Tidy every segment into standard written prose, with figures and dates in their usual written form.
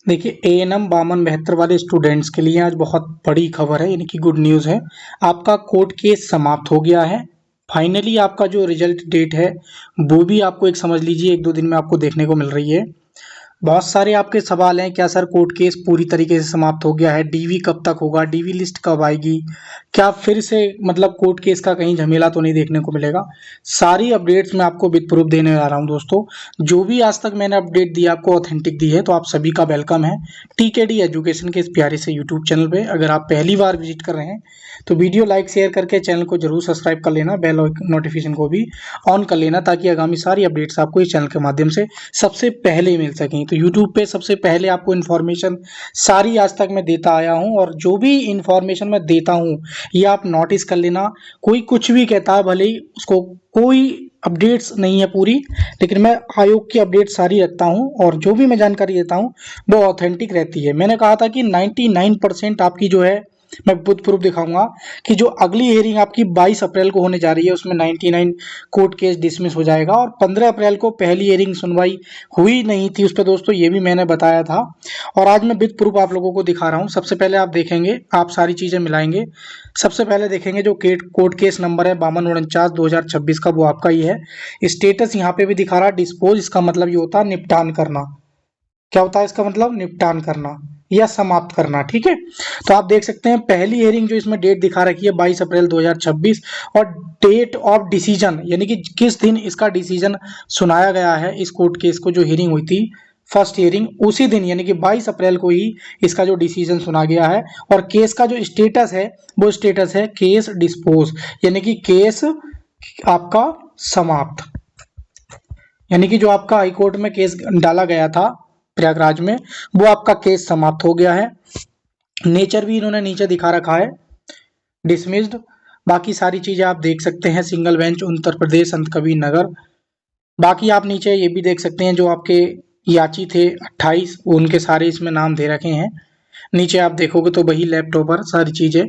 देखिए एएनएम 5272 वाले स्टूडेंट्स के लिए आज बहुत बड़ी खबर है, यानी कि गुड न्यूज़ है। आपका कोर्ट केस समाप्त हो गया है। फाइनली आपका जो रिजल्ट डेट है वो भी आपको एक समझ लीजिए 1-2 दिन में आपको देखने को मिल रही है। बहुत सारे आपके सवाल हैं, क्या सर कोर्ट केस पूरी तरीके से समाप्त हो गया है, डीवी कब तक होगा, डीवी लिस्ट कब आएगी, क्या फिर से मतलब कोर्ट केस का कहीं झमेला तो नहीं देखने को मिलेगा। सारी अपडेट्स मैं आपको विद प्रूफ देने जा रहा हूं दोस्तों। जो भी आज तक मैंने अपडेट दी आपको ऑथेंटिक दी है, तो आप सभी का वेलकम है टीकेडी एजुकेशन के इस प्यारे से यूट्यूब चैनल पे। अगर आप पहली बार विजिट कर रहे हैं तो वीडियो लाइक शेयर करके चैनल को जरूर सब्सक्राइब कर लेना, बेल नोटिफिकेशन को भी ऑन कर लेना, ताकि आगामी सारी अपडेट्स आपको इस चैनल के माध्यम से सबसे पहले मिल सकें। तो यूट्यूब पे सबसे पहले आपको इन्फॉर्मेशन सारी आज तक मैं देता आया हूं, और जो भी इन्फॉर्मेशन मैं देता हूं ये आप नोटिस कर लेना। कोई कुछ भी कहता है, भले ही उसको कोई अपडेट्स नहीं है पूरी, लेकिन मैं आयोग की अपडेट सारी रखता हूं, और जो भी मैं जानकारी देता हूं वो ऑथेंटिक रहती है। मैंने कहा था कि 99% आपकी जो है, मैं बुथ प्रूफ दिखाऊंगा कि जो अगली हियरिंग आपकी 22 अप्रैल को होने जा रही है उसमें 99 कोर्ट केस डिसमिस हो जाएगा। और 15 अप्रैल को पहली हियरिंग सुनवाई हुई नहीं थी उस पर दोस्तों, ये भी मैंने बताया था, और आज मैं विद प्रूफ आप लोगों को दिखा रहा हूं। सबसे पहले आप देखेंगे, आप सारी चीजें मिलाएंगे। सबसे पहले देखेंगे जो कोर्ट केस नंबर है 5249/2026 का, वो आपका ही है। स्टेटस यहाँ पे भी दिखा रहा है डिस्पोज, इसका मतलब ये होता है निपटान करना। क्या होता है इसका मतलब? निपटान करना या समाप्त करना, ठीक है। तो आप देख सकते हैं पहली हियरिंग जो इसमें डेट दिखा रखी है 22 अप्रैल 2026, और डेट ऑफ डिसीजन यानी कि किस दिन इसका डिसीजन सुनाया गया है, इस कोर्ट केस को जो हियरिंग हुई थी फर्स्ट हियरिंग, उसी दिन यानी कि 22 अप्रैल को ही इसका जो डिसीजन सुना गया है। और केस का जो स्टेटस है वो स्टेटस है केस डिस्पोज, यानी कि केस आपका समाप्त, यानी कि जो आपका हाईकोर्ट में केस डाला गया था प्रयागराज में, वो आपका केस समाप्त हो गया है। नेचर भी इन्होंने नीचे दिखा रखा है, डिसमिस्ड। बाकी सारी चीजें आप देख सकते हैं, सिंगल बेंच उत्तर प्रदेश संत कबीर नगर। बाकी आप नीचे ये भी देख सकते हैं जो आपके याची थे 28, उनके सारे इसमें नाम दे रखे हैं। नीचे आप देखोगे तो वही लैपटॉपर सारी चीजें,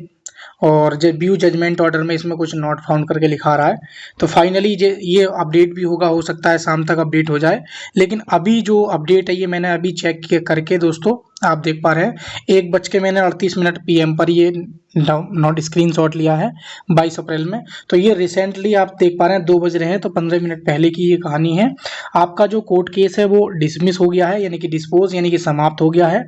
और व्यू जजमेंट ऑर्डर में इसमें कुछ नॉट फाउंड करके लिखा रहा है। तो फाइनली ये अपडेट भी होगा, हो सकता है शाम तक अपडेट हो जाए। लेकिन अभी जो अपडेट है ये मैंने अभी चेक करके दोस्तों, आप देख पा रहे हैं 1:38 PM पर ये नोट स्क्रीनशॉट लिया है 22 अप्रैल में। तो ये रिसेंटली आप देख पा रहे हैं 2 बज रहे हैं, तो 15 मिनट पहले की ये कहानी है। आपका जो कोर्ट केस है वो डिसमिस हो गया है, यानी कि डिस्पोज यानी कि समाप्त हो गया है।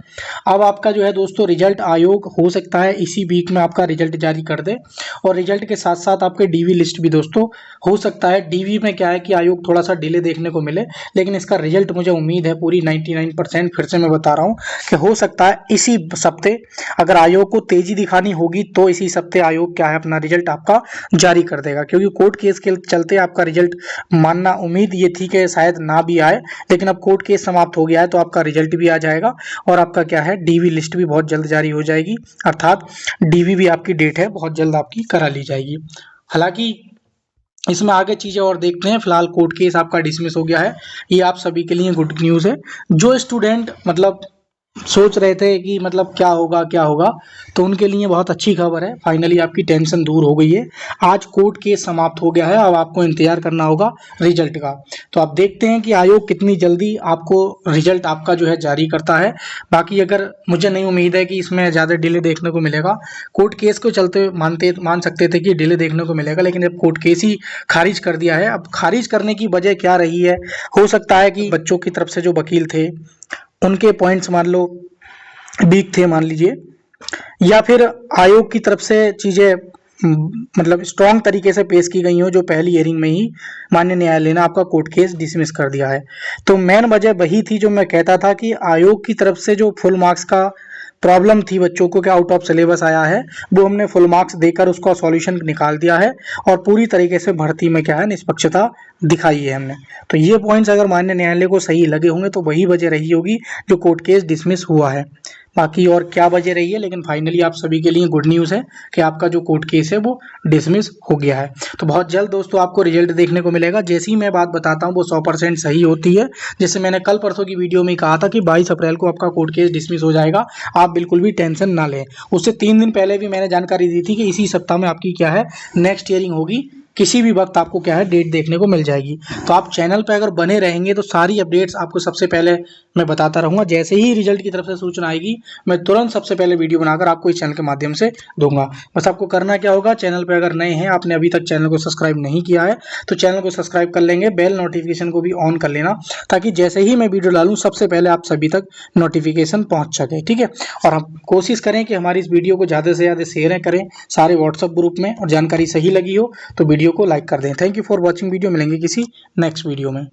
अब आपका जो है दोस्तों रिजल्ट आयोग हो सकता है इसी वीक में आपका रिजल्ट जारी कर दे, और रिजल्ट के साथ साथ आपके डीवी लिस्ट भी दोस्तों हो सकता है। डीवी में क्या है कि आयोग थोड़ा सा डिले देखने को मिले, लेकिन इसका रिजल्ट मुझे उम्मीद है पूरी 99%, फिर से मैं बता रहा हूँ कि हो सकता है इसी हफ्ते, अगर आयोग को तेजी दिखानी होगी तो इसी हफ्ते आयोग क्या है अपना रिजल्ट आपका जारी कर देगा। क्योंकि कोर्ट केस के चलते आपका रिजल्ट मानना उम्मीद ये थी कि शायद ना भी आए, लेकिन अब कोर्ट केस समाप्त हो गया है तो आपका रिजल्ट भी आ जाएगा, और आपका क्या है डीवी लिस्ट भी बहुत जल्द जारी हो जाएगी, अर्थात डीवी भी आपकी डेट है बहुत जल्द आपकी करा ली जाएगी। हालांकि इसमें आगे चीजें और देखते हैं, फिलहाल कोर्ट केस आपका डिसमिस हो गया है, ये आप सभी के लिए गुड न्यूज है। जो स्टूडेंट मतलब सोच रहे थे कि मतलब क्या होगा, तो उनके लिए बहुत अच्छी खबर है। फाइनली आपकी टेंशन दूर हो गई है, आज कोर्ट केस समाप्त हो गया है। अब आपको इंतजार करना होगा रिजल्ट का। तो आप देखते हैं कि आयोग कितनी जल्दी आपको रिजल्ट आपका जो है जारी करता है। बाकी अगर मुझे नहीं उम्मीद है कि इसमें ज़्यादा डिले देखने को मिलेगा। कोर्ट केस को चलते मान सकते थे कि डिले देखने को मिलेगा, लेकिन अब कोर्ट केस ही खारिज कर दिया है। अब खारिज करने की वजह क्या रही है? हो सकता है कि बच्चों की तरफ से जो वकील थे उनके पॉइंट्स मान लो वीक थे मान लीजिए, या फिर आयोग की तरफ से चीजें मतलब स्ट्रॉन्ग तरीके से पेश की गई हो, जो पहली हियरिंग में ही माननीय न्यायालय ने आपका कोर्ट केस डिसमिस कर दिया है। तो मेन वजह वही थी जो मैं कहता था कि आयोग की तरफ से जो फुल मार्क्स का प्रॉब्लम थी बच्चों को, क्या आउट ऑफ सिलेबस आया है, वो हमने फुल मार्क्स देकर उसका सॉल्यूशन निकाल दिया है, और पूरी तरीके से भर्ती में क्या है निष्पक्षता दिखाई है हमने। तो ये पॉइंट्स अगर माननीय न्यायालय को सही लगे होंगे तो वही वजह रही होगी जो कोर्ट केस डिसमिस हुआ है। बाकी और क्या वजह रही है, लेकिन फाइनली आप सभी के लिए गुड न्यूज़ है कि आपका जो कोर्ट केस है वो डिसमिस हो गया है। तो बहुत जल्द दोस्तों आपको रिजल्ट देखने को मिलेगा। जैसी मैं बात बताता हूँ वो 100% सही होती है। जैसे मैंने कल परसों की वीडियो में कहा था कि 22 अप्रैल को आपका कोर्ट केस डिसमिस हो जाएगा, आप बिल्कुल भी टेंशन ना लें। उससे 3 दिन पहले भी मैंने जानकारी दी थी कि इसी सप्ताह में आपकी क्या है नेक्स्ट हियरिंग होगी किसी भी वक्त आपको क्या है डेट देखने को मिल जाएगी। तो आप चैनल पे अगर बने रहेंगे तो सारी अपडेट्स आपको सबसे पहले मैं बताता रहूँगा। जैसे ही रिजल्ट की तरफ से सूचना आएगी मैं तुरंत सबसे पहले वीडियो बनाकर आपको इस चैनल के माध्यम से दूंगा। बस आपको करना क्या होगा, चैनल पे अगर नए हैं, आपने अभी तक चैनल को सब्सक्राइब नहीं किया है तो चैनल को सब्सक्राइब कर लेंगे, बेल नोटिफिकेशन को भी ऑन कर लेना ताकि जैसे ही मैं वीडियो डालूं सबसे पहले आप सभी तक नोटिफिकेशन पहुंच सके। ठीक है, और हम कोशिश करें कि हमारी इस वीडियो को ज़्यादा से ज़्यादा शेयर करें सारे व्हाट्सएप ग्रुप में, और जानकारी सही लगी हो तो वीडियो को लाइक कर दें। Thank you for watching video. मिलेंगे किसी नेक्स्ट वीडियो में।